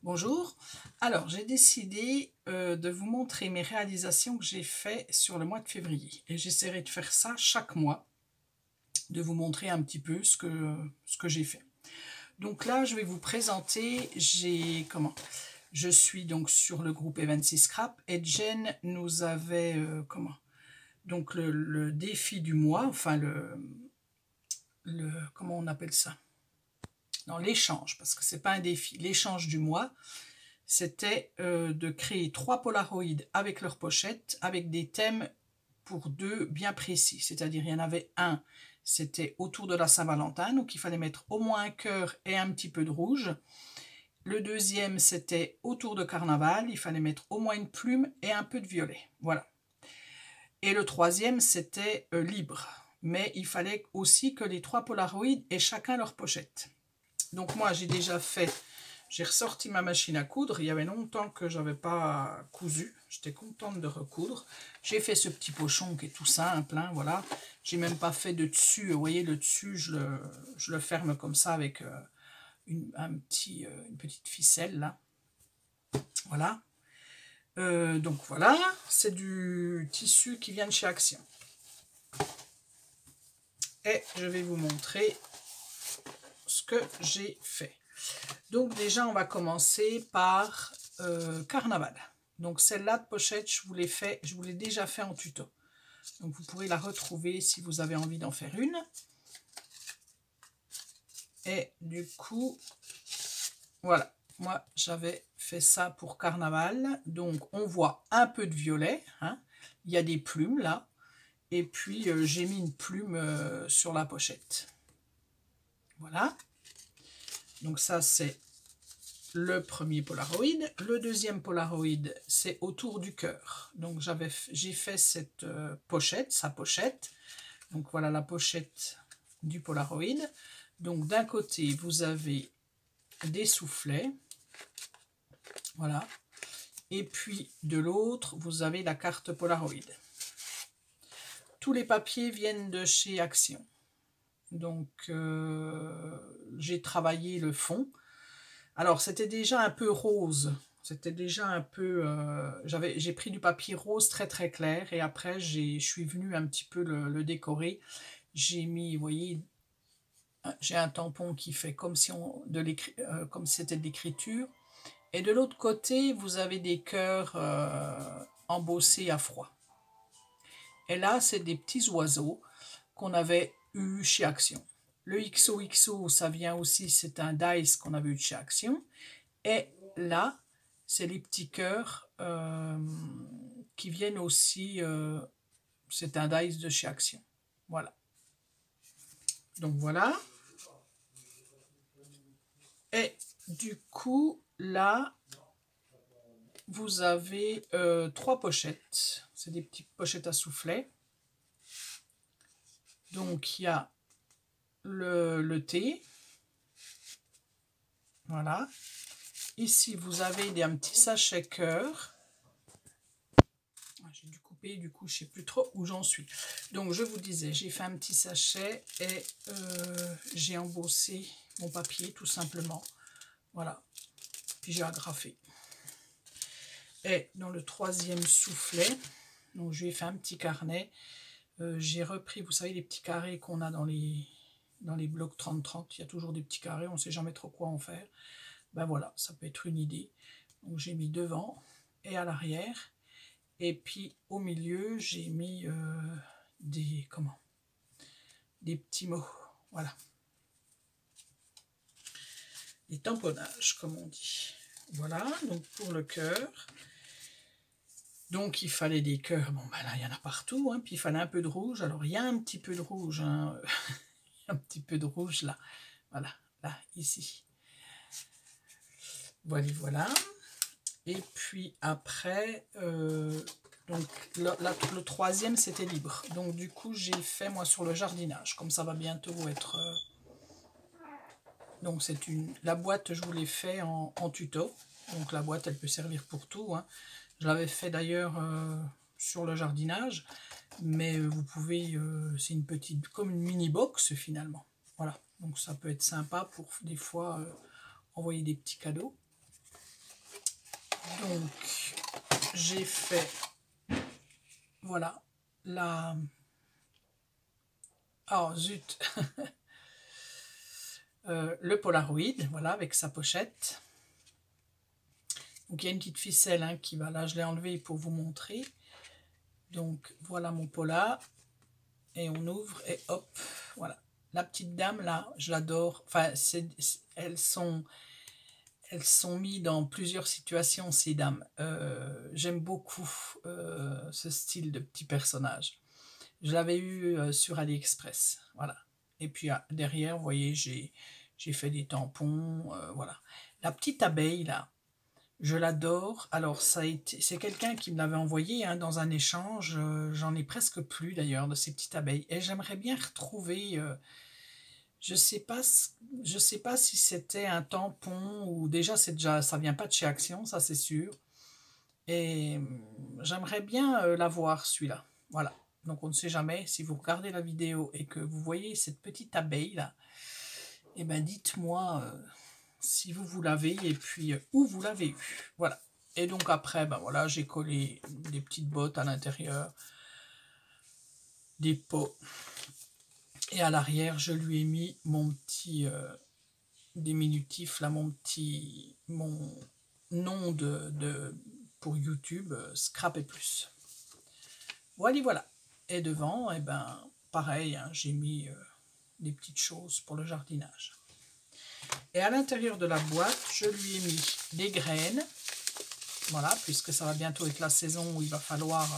Bonjour. Alors, j'ai décidé de vous montrer mes réalisations que j'ai fait sur le mois de février. Et j'essaierai de faire ça chaque mois, de vous montrer un petit peu ce que j'ai fait. Donc là, je vais vous présenter, je suis donc sur le groupe Eventsy Scrap et Jen nous avait, donc le défi du mois, enfin comment on appelle ça? Non, l'échange, parce que c'est pas un défi, l'échange du mois. C'était de créer 3 Polaroids avec leur pochette, avec des thèmes pour 2 bien précis. C'est-à-dire, il y en avait un, c'était autour de la Saint-Valentin, donc il fallait mettre au moins un cœur et un petit peu de rouge. Le deuxième, c'était autour de Carnaval, il fallait mettre au moins une plume et un peu de violet. Voilà. Et le troisième, c'était libre. Mais il fallait aussi que les 3 Polaroids aient chacun leur pochette. Donc moi, j'ai ressorti ma machine à coudre. Il y avait longtemps que je n'avais pas cousu. J'étais contente de recoudre. J'ai fait ce petit pochon qui est tout simple, hein, voilà. J'ai même pas fait de dessus. Vous voyez, le dessus, je le ferme comme ça avec une petite ficelle, là. Voilà. Donc voilà, c'est du tissu qui vient de chez Action. Et je vais vous montrer ce que j'ai fait. Donc déjà, on va commencer par Carnaval. Donc celle-là de pochette, je vous l'ai déjà fait en tuto. Donc vous pourrez la retrouver si vous avez envie d'en faire une. Et du coup, voilà, moi j'avais fait ça pour Carnaval. Donc on voit un peu de violet, hein. Il y a des plumes là. Et puis j'ai mis une plume sur la pochette. Voilà. Donc ça c'est le premier Polaroid. Le deuxième Polaroid, c'est autour du cœur. Donc j'ai fait cette pochette, sa pochette. Donc voilà la pochette du Polaroid. Donc d'un côté, vous avez des soufflets. Voilà. Et puis de l'autre, vous avez la carte Polaroid. Tous les papiers viennent de chez Action. Donc j'ai travaillé le fond. Alors, c'était déjà un peu rose. C'était déjà un peu... j'ai pris du papier rose très très clair et après, je suis venue un petit peu le décorer. J'ai mis, vous voyez, j'ai un tampon qui fait comme si comme c'était de l'écriture. Et de l'autre côté, vous avez des cœurs embossés à froid. Et là, c'est des petits oiseaux qu'on avait eu chez Action. Le XOXO, ça vient aussi, c'est un dice qu'on avait eu de chez Action. Et là, c'est les petits cœurs qui viennent aussi, c'est un dice de chez Action. Voilà. Donc voilà. Et du coup, là, vous avez 3 pochettes. C'est des petites pochettes à soufflet. Donc il y a le thé. Voilà. Ici, vous avez un petit sachet cœur. J'ai dû couper, du coup, je ne sais plus trop où j'en suis. Donc, je vous disais, j'ai fait un petit sachet et j'ai embossé mon papier, tout simplement. Voilà. Puis, j'ai agrafé. Et dans le troisième soufflet, donc je lui ai fait un petit carnet. J'ai repris, vous savez, les petits carrés qu'on a dans les blocs 30-30. Il y a toujours des petits carrés, on ne sait jamais trop quoi en faire. Ben voilà, ça peut être une idée. Donc j'ai mis devant et à l'arrière. Et puis au milieu, j'ai mis des petits mots. Voilà. Des tamponnages, comme on dit. Voilà, donc pour le cœur. Donc il fallait des cœurs. Bon ben là, il y en a partout. Hein. Puis il fallait un peu de rouge. Alors il y a un petit peu de rouge. Hein. Un petit peu de rouge là. Voilà, là, ici. Voilà, voilà. Et puis après, donc le troisième c'était libre. Donc du coup j'ai fait moi sur le jardinage. Comme ça va bientôt être... Donc c'est la boîte, je vous l'ai fait en tuto. Donc la boîte elle peut servir pour tout. Hein. Je l'avais fait d'ailleurs sur le jardinage. Mais vous pouvez, c'est une petite, comme une mini box finalement. Voilà, donc ça peut être sympa pour des fois envoyer des petits cadeaux. Donc, j'ai fait, voilà, la... Oh, zut. Le Polaroid, voilà, avec sa pochette. Donc, il y a une petite ficelle hein, qui va, là, je l'ai enlevée pour vous montrer. Donc, voilà mon Polar. Et on ouvre et hop, voilà. La petite dame, là, je l'adore. Enfin, elles sont mises dans plusieurs situations, ces dames. J'aime beaucoup ce style de petit personnage. Je l'avais eu sur AliExpress, voilà. Et puis derrière, vous voyez, j'ai fait des tampons, voilà. La petite abeille, là, je l'adore. Alors, c'est quelqu'un qui me l'avait envoyé hein, dans un échange. J'en ai presque plus, d'ailleurs, de ces petites abeilles. Et j'aimerais bien retrouver... je sais pas si c'était un tampon ou déjà, ça vient pas de chez Action, ça c'est sûr. Et j'aimerais bien l'avoir, celui-là. Voilà. Donc, on ne sait jamais. Si vous regardez la vidéo et que vous voyez cette petite abeille-là, eh ben, dites-moi si vous l'avez et puis où vous l'avez eu. Voilà. Et donc, après, ben voilà, j'ai collé des petites bottes à l'intérieur, des pots. Et à l'arrière, je lui ai mis mon petit diminutif, là, mon nom pour YouTube, Scrap et Plus. Voilà, voilà. Et devant, eh ben, pareil, hein, j'ai mis des petites choses pour le jardinage. Et à l'intérieur de la boîte, je lui ai mis des graines. Voilà, puisque ça va bientôt être la saison où il va falloir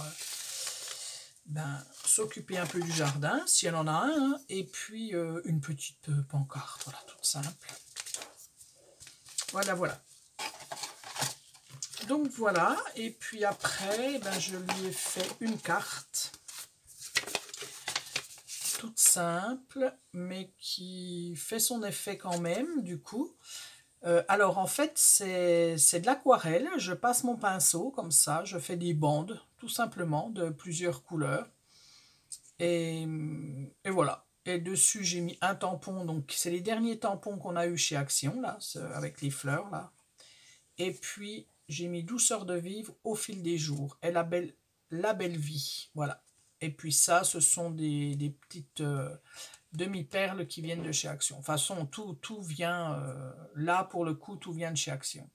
s'occuper un peu du jardin, si elle en a un. Hein, et puis une petite pancarte, voilà, toute simple. Voilà, voilà. Donc voilà, et puis après, je lui ai fait une carte. Toute simple, mais qui fait son effet quand même, du coup. Alors, en fait, c'est de l'aquarelle. Je passe mon pinceau, comme ça. Je fais des bandes, tout simplement, de plusieurs couleurs. Et voilà. Et dessus, j'ai mis un tampon. Donc, c'est les derniers tampons qu'on a eu chez Action, là, avec les fleurs, là. Et puis, j'ai mis douceur de vivre au fil des jours. Et la belle vie, voilà. Et puis ça, ce sont des petites demi-perles qui viennent de chez Action. De toute façon, tout vient, là pour le coup, tout vient de chez Action.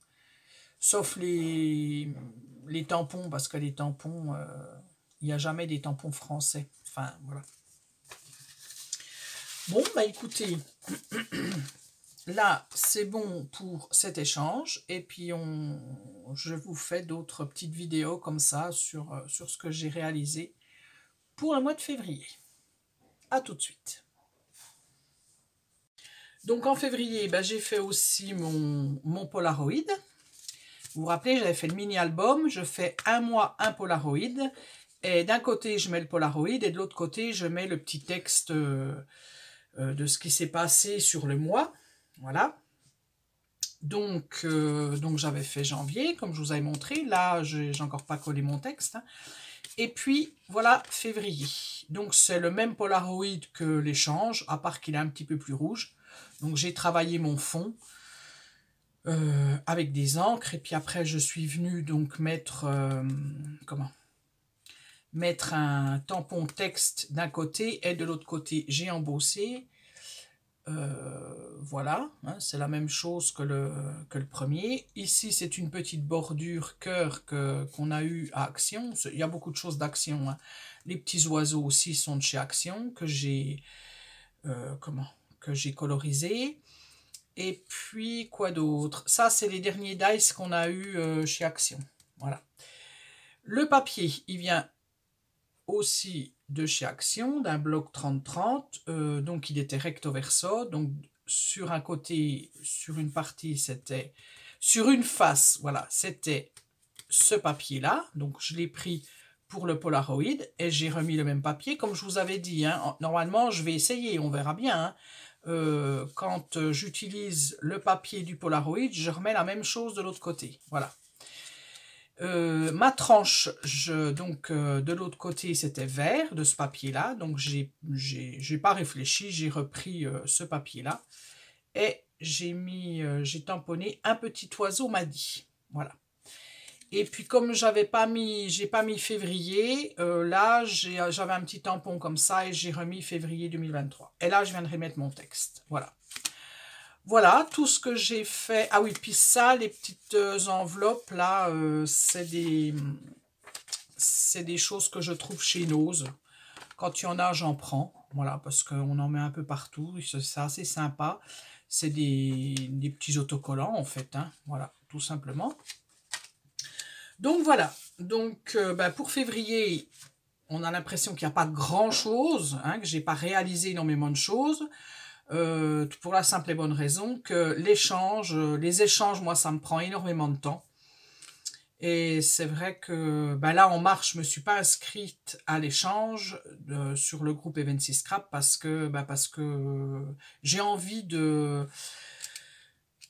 Sauf les tampons, parce que les tampons, il n'y a jamais des tampons français. Enfin, voilà. Bon, écoutez, là, c'est bon pour cet échange. Et puis, je vous fais d'autres petites vidéos comme ça sur ce que j'ai réalisé pour le mois de février. A tout de suite. Donc en février, j'ai fait aussi mon Polaroid. Vous vous rappelez, j'avais fait le mini-album. Je fais un mois, un Polaroid. Et d'un côté, je mets le Polaroid et de l'autre côté, je mets le petit texte de ce qui s'est passé sur le mois. Voilà. Donc j'avais fait janvier, comme je vous avais montré. Là, j'ai encore pas collé mon texte. Hein. Et puis, voilà, février. Donc, c'est le même Polaroid que l'échange, à part qu'il est un petit peu plus rouge. Donc, j'ai travaillé mon fond avec des encres. Et puis après, je suis venue donc mettre un tampon texte d'un côté et de l'autre côté, j'ai embossé. Voilà, hein, c'est la même chose que le premier. Ici, c'est une petite bordure cœur qu'on a eu à Action. Il y a beaucoup de choses d'Action. Hein. Les petits oiseaux aussi sont de chez Action que j'ai colorisé. Et puis, quoi d'autre? Ça, c'est les derniers dice qu'on a eu chez Action. Voilà. Le papier, il vient aussi de chez Action, d'un bloc 30-30, donc il était recto verso, donc sur un côté, sur une partie, c'était, sur une face, voilà, c'était ce papier-là, donc je l'ai pris pour le Polaroid, et j'ai remis le même papier, comme je vous avais dit, hein, normalement je vais essayer, on verra bien, hein, quand j'utilise le papier du Polaroid, je remets la même chose de l'autre côté, voilà. Ma tranche, de l'autre côté, c'était vert, de ce papier-là. Donc, j'ai pas réfléchi, j'ai repris ce papier-là. Et j'ai tamponné un petit oiseau m'a dit. Voilà. Et puis comme j'ai pas mis février, là j'avais un petit tampon comme ça et j'ai remis février 2023. Et là je viens de remettre mon texte. Voilà. Voilà tout ce que j'ai fait. Ah oui, puis ça, les petites enveloppes là, c'est des choses que je trouve chez Nose. Quand il y en a, j'en prends. Voilà, parce qu'on en met un peu partout. C'est assez sympa. C'est des petits autocollants, en fait. Hein. Voilà, tout simplement. Donc, voilà. Donc, pour février, on a l'impression qu'il n'y a pas grand-chose, hein, que je n'ai pas réalisé énormément de choses. Pour la simple et bonne raison que les échanges, moi, ça me prend énormément de temps. Et c'est vrai que là, en mars, je ne me suis pas inscrite à l'échange sur le groupe Evency Scrap parce que j'ai envie de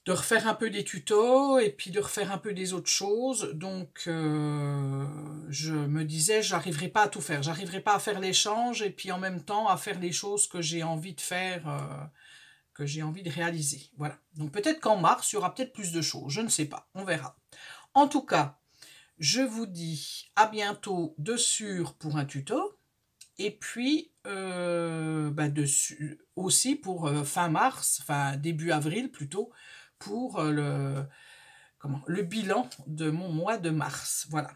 refaire un peu des tutos et puis de refaire un peu des autres choses. Donc, je me disais, j'arriverai pas à tout faire. J'arriverai pas à faire l'échange et puis en même temps à faire les choses que j'ai envie de faire, que j'ai envie de réaliser. Voilà. Donc, peut-être qu'en mars, il y aura peut-être plus de choses. Je ne sais pas. On verra. En tout cas, je vous dis à bientôt de sûr pour un tuto. Et puis, aussi pour fin mars, enfin début avril plutôt, pour le bilan de mon mois de mars. Voilà.